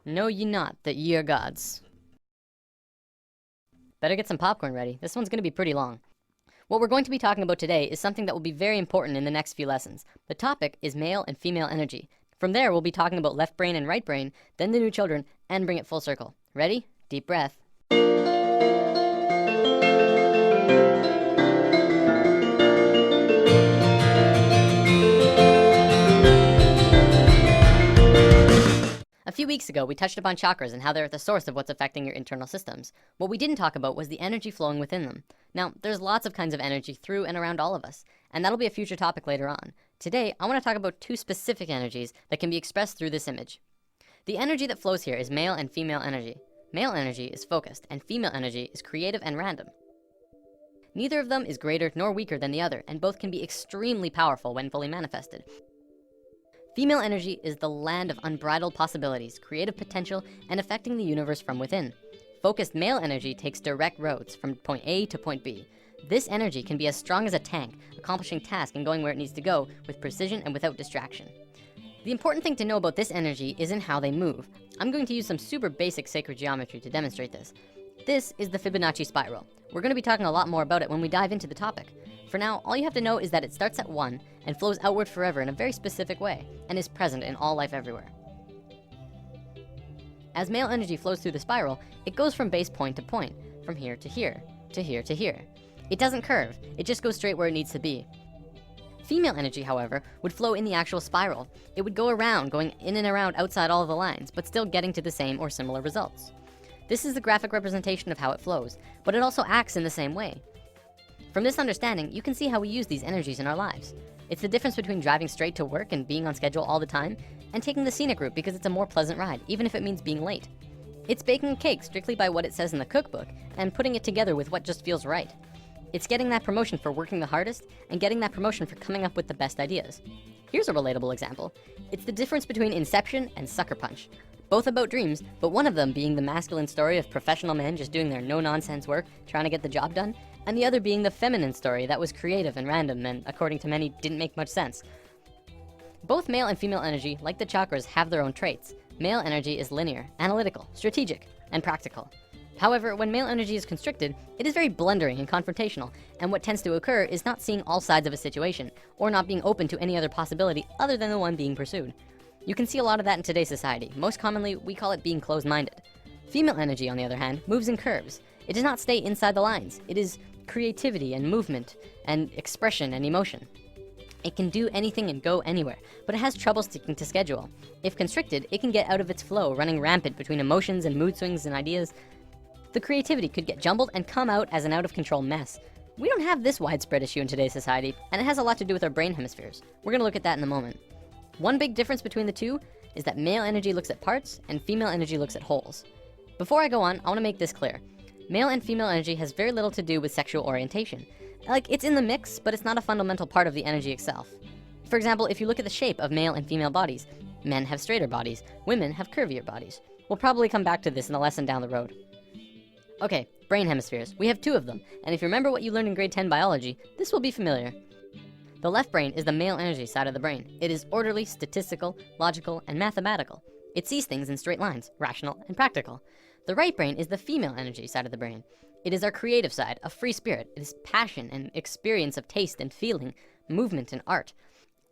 Know ye not that ye are gods? Better get some popcorn ready. This one's going to be pretty long. What we're going to be talking about today is something that will be very important in the next few lessons. The topic is male and female energy. From there, we'll be talking about left brain and right brain, then the new children, and bring it full circle. Ready? Deep breath. A few weeks ago, we touched upon chakras and how they're at the source of what's affecting your internal systems. What we didn't talk about was the energy flowing within them. Now, there's lots of kinds of energy through and around all of us, and that'll be a future topic later on. Today, I want to talk about two specific energies that can be expressed through this image. The energy that flows here is male and female energy. Male energy is focused, and female energy is creative and random. Neither of them is greater nor weaker than the other, and both can be extremely powerful when fully manifested. Female energy is the land of unbridled possibilities, creative potential, and affecting the universe from within. Focused male energy takes direct roads from point A to point B. This energy can be as strong as a tank, accomplishing tasks and going where it needs to go with precision and without distraction. The important thing to know about this energy isn't how they move. I'm going to use some super basic sacred geometry to demonstrate this. This is the Fibonacci spiral. We're going to be talking a lot more about it when we dive into the topic. For now, all you have to know is that it starts at 1 and flows outward forever in a very specific way and is present in all life everywhere. As male energy flows through the spiral, it goes from base point to point, from here to here, to here to here. It doesn't curve, it just goes straight where it needs to be. Female energy, however, would flow in the actual spiral. It would go around, going in and around outside all of the lines, but still getting to the same or similar results. This is the graphic representation of how it flows, but it also acts in the same way. From this understanding, you can see how we use these energies in our lives. It's the difference between driving straight to work and being on schedule all the time, and taking the scenic route because it's a more pleasant ride, even if it means being late. It's baking a cake strictly by what it says in the cookbook, and putting it together with what just feels right. It's getting that promotion for working the hardest, and getting that promotion for coming up with the best ideas. Here's a relatable example. It's the difference between Inception and Sucker Punch. Both about dreams, but one of them being the masculine story of professional men just doing their no-nonsense work, trying to get the job done, and the other being the feminine story that was creative and random and, according to many, didn't make much sense. Both male and female energy, like the chakras, have their own traits. Male energy is linear, analytical, strategic, and practical. However, when male energy is constricted, it is very blundering and confrontational, and what tends to occur is not seeing all sides of a situation, or not being open to any other possibility other than the one being pursued. You can see a lot of that in today's society. Most commonly, we call it being closed-minded. Female energy, on the other hand, moves in curves. It does not stay inside the lines. It is creativity and movement and expression and emotion. It can do anything and go anywhere, but it has trouble sticking to schedule. If constricted, it can get out of its flow, running rampant between emotions and mood swings and ideas. The creativity could get jumbled and come out as an out-of-control mess. We don't have this widespread issue in today's society, and it has a lot to do with our brain hemispheres. We're gonna look at that in a moment. One big difference between the two is that male energy looks at parts and female energy looks at wholes. Before I go on, I wanna make this clear. Male and female energy has very little to do with sexual orientation. Like, it's in the mix, but it's not a fundamental part of the energy itself. For example, if you look at the shape of male and female bodies, men have straighter bodies, women have curvier bodies. We'll probably come back to this in a lesson down the road. Okay, brain hemispheres. We have 2 of them, and if you remember what you learned in grade 10 biology, this will be familiar. The left brain is the male energy side of the brain. It is orderly, statistical, logical, and mathematical. It sees things in straight lines, rational and practical. The right brain is the female energy side of the brain. It is our creative side, a free spirit. It is passion and experience of taste and feeling, movement and art.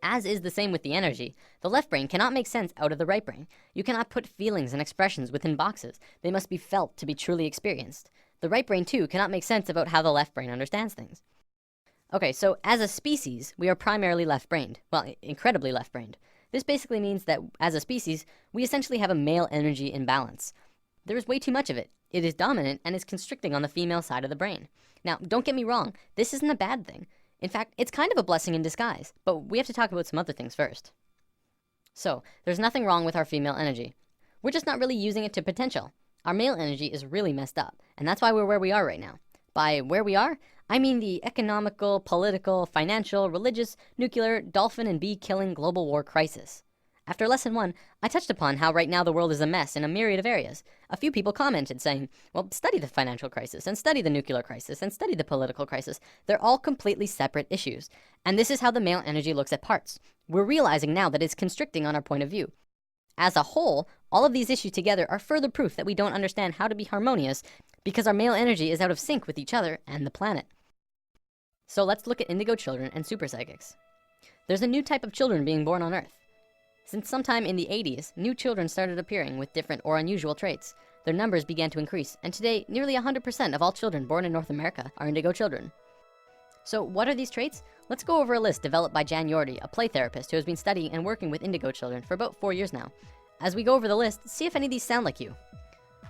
As is the same with the energy, the left brain cannot make sense out of the right brain. You cannot put feelings and expressions within boxes. They must be felt to be truly experienced. The right brain, too, cannot make sense about how the left brain understands things. Okay, so as a species, we are primarily left-brained. Well, incredibly left-brained. This basically means that as a species, we essentially have a male energy imbalance. There is way too much of it. It is dominant and is constricting on the female side of the brain. Now, don't get me wrong, this isn't a bad thing. In fact, it's kind of a blessing in disguise, but we have to talk about some other things first. So, there's nothing wrong with our female energy. We're just not really using it to potential. Our male energy is really messed up, and that's why we're where we are right now. By where we are, I mean the economical, political, financial, religious, nuclear, dolphin and bee killing global war crisis. After lesson 1, I touched upon how right now the world is a mess in a myriad of areas. A few people commented saying, well, study the financial crisis, and study the nuclear crisis, and study the political crisis. They're all completely separate issues. And this is how the male energy looks at parts. We're realizing now that it's constricting on our point of view. As a whole, all of these issues together are further proof that we don't understand how to be harmonious because our male energy is out of sync with each other and the planet. So let's look at indigo children and super psychics. There's a new type of children being born on Earth. Since sometime in the 80s, new children started appearing with different or unusual traits. Their numbers began to increase, and today, nearly 100% of all children born in North America are indigo children. So what are these traits? Let's go over a list developed by Jan Yordi, a play therapist who has been studying and working with indigo children for about 4 years now. As we go over the list, see if any of these sound like you.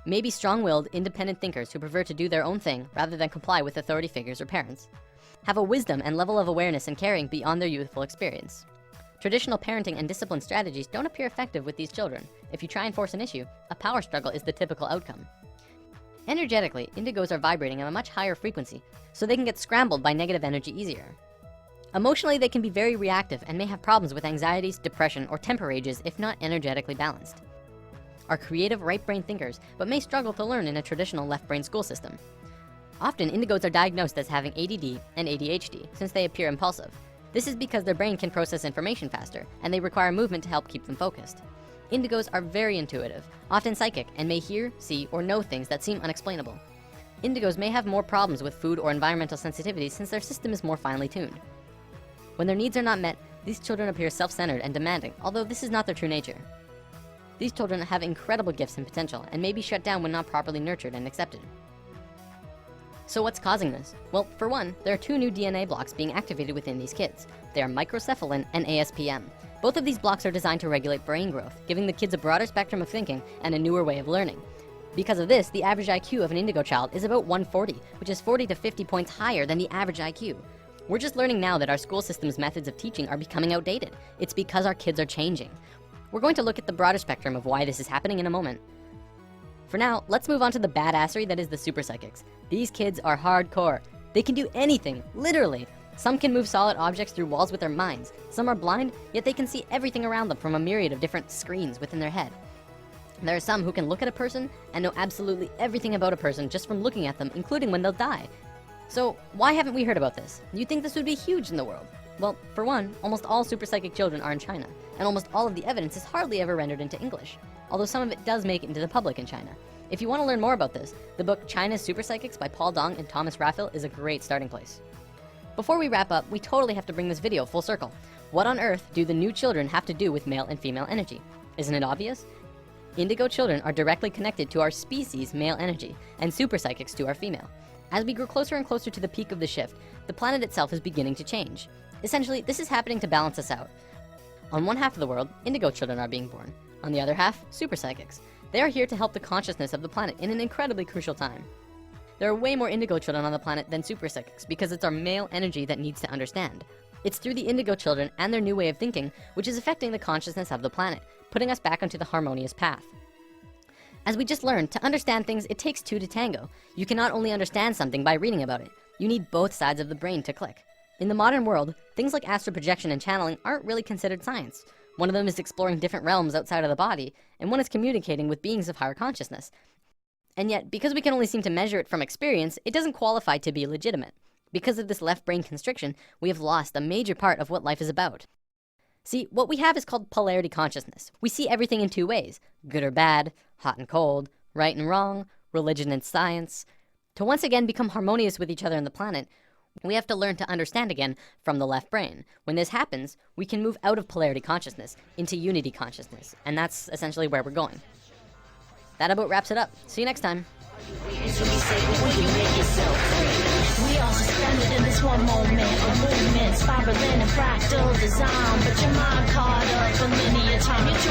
Maybe strong-willed, independent thinkers who prefer to do their own thing rather than comply with authority figures or parents. Have a wisdom and level of awareness and caring beyond their youthful experience. Traditional parenting and discipline strategies don't appear effective with these children. If you try and force an issue, a power struggle is the typical outcome. Energetically, indigos are vibrating at a much higher frequency, so they can get scrambled by negative energy easier. Emotionally, they can be very reactive and may have problems with anxieties, depression, or temper rages if not energetically balanced. Are creative right-brain thinkers, but may struggle to learn in a traditional left-brain school system. Often, indigos are diagnosed as having ADD and ADHD since they appear impulsive. This is because their brain can process information faster, and they require movement to help keep them focused. Indigos are very intuitive, often psychic, and may hear, see, or know things that seem unexplainable. Indigos may have more problems with food or environmental sensitivity since their system is more finely tuned. When their needs are not met, these children appear self-centered and demanding, although this is not their true nature. These children have incredible gifts and potential, and may be shut down when not properly nurtured and accepted. So what's causing this? Well, for one, there are 2 new DNA blocks being activated within these kids. They are microcephalin and ASPM. Both of these blocks are designed to regulate brain growth, giving the kids a broader spectrum of thinking and a newer way of learning. Because of this, the average IQ of an indigo child is about 140, which is 40 to 50 points higher than the average IQ. We're just learning now that our school system's methods of teaching are becoming outdated. It's because our kids are changing. We're going to look at the broader spectrum of why this is happening in a moment. For now, let's move on to the badassery that is the super psychics. These kids are hardcore. They can do anything, literally. Some can move solid objects through walls with their minds. Some are blind, yet they can see everything around them from a myriad of different screens within their head. There are some who can look at a person and know absolutely everything about a person just from looking at them, including when they'll die. So why haven't we heard about this? You'd think this would be huge in the world. Well, for one, almost all super psychic children are in China, and almost all of the evidence is hardly ever rendered into English, although some of it does make it into the public in China. If you want to learn more about this, the book China's Super Psychics by Paul Dong and Thomas Raphael is a great starting place. Before we wrap up, we totally have to bring this video full circle. What on earth do the new children have to do with male and female energy? Isn't it obvious? Indigo children are directly connected to our species' male energy, and super psychics to our female. As we grow closer and closer to the peak of the shift, the planet itself is beginning to change. Essentially, this is happening to balance us out. On one half of the world, indigo children are being born. On the other half, super psychics. They are here to help the consciousness of the planet in an incredibly crucial time. There are way more indigo children on the planet than super psychics because it's our male energy that needs to understand. It's through the indigo children and their new way of thinking which is affecting the consciousness of the planet, putting us back onto the harmonious path. As we just learned, to understand things, it takes 2 to tango. You cannot only understand something by reading about it. You need both sides of the brain to click. In the modern world, things like astral projection and channeling aren't really considered science. One of them is exploring different realms outside of the body, and one is communicating with beings of higher consciousness. And yet, because we can only seem to measure it from experience, it doesn't qualify to be legitimate. Because of this left brain constriction, we have lost a major part of what life is about. See, what we have is called polarity consciousness. We see everything in 2 ways, good or bad, hot and cold, right and wrong, religion and science. To once again become harmonious with each other and the planet, we have to learn to understand again from the left brain. When this happens, we can move out of polarity consciousness into unity consciousness, and that's essentially where we're going. That about wraps it up. See you next time. We all suspended in this one moment, a movement spiraling in fractal design, but your mind caught up for linear time. You're too